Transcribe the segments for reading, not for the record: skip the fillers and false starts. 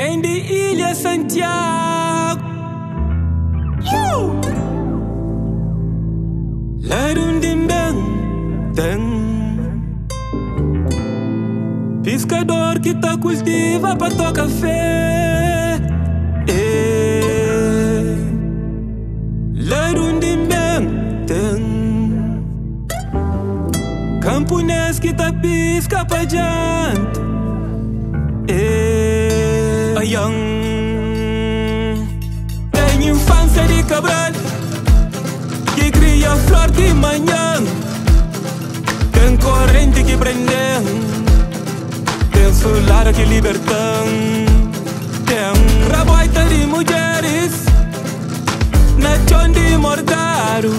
Vem de Ilha Santiago. Larum din bem, pescador que tá cultiva pra tua café. Larum din bem, camponês que tá pisca pra janta. Tem infância de Cabral que cria flor de manhã. Tem corrente que prende, tem solar que liberta. Tem raboita de mulheres na chão de Morgaro.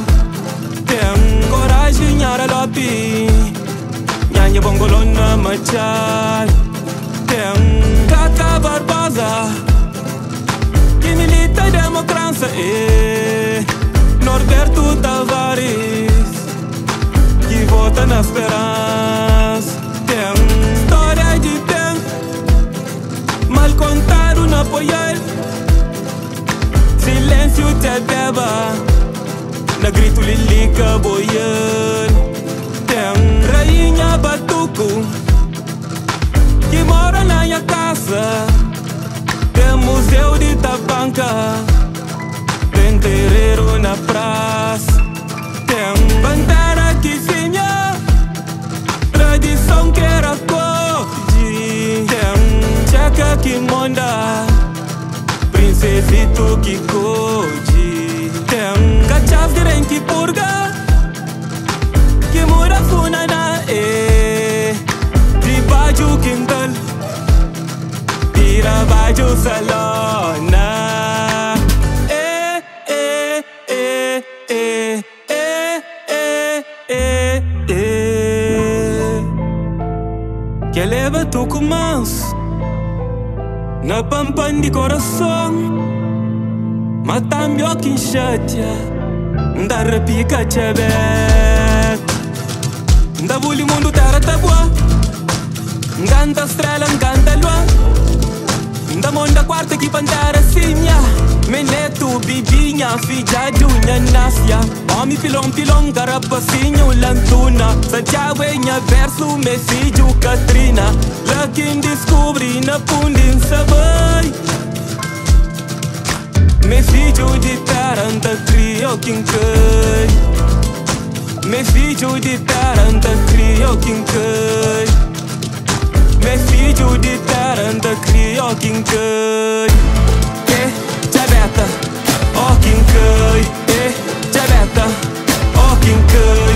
Tem coragem ara lopi, nhanha bongolona machar. Tem Cacá Barbosa que milita a democracia. Norberto Tavares que vota na esperança. Tem história de tempo mal contado na apoiar. Silêncio te beba na grito lilica boiando. Tem rainha Batuco que mora na minha casa. Tem museu de Tabanca, tem terreiro na praça. Tem bandeira que vinha, tradição que era corte. Tem checa que manda, princesito que code. Tem cachaf de rem que purga, que mura funa na Baju quintal, tira baju salona. Que leva tu comanço na pampan de coração. Matam-me que enxatia, da repica chebet. Da bully mundo terra tabua, nganta estrela, nganta lua. Da monda quarta que pantera simia. Meneto, bibinha, filha de unha nascia. Homem pilão, pilão, carapacinho, lantuna. Santiago enha verso, me filho Catrina. Lá quem descobri na pundin sabai. Me filho de taranta, crio quem cai. Me filho de taranta, crio quem cai. Me filho de taranta, crio quem cai. Jabeta, oh quem cai. Jabeta, oh quem cai.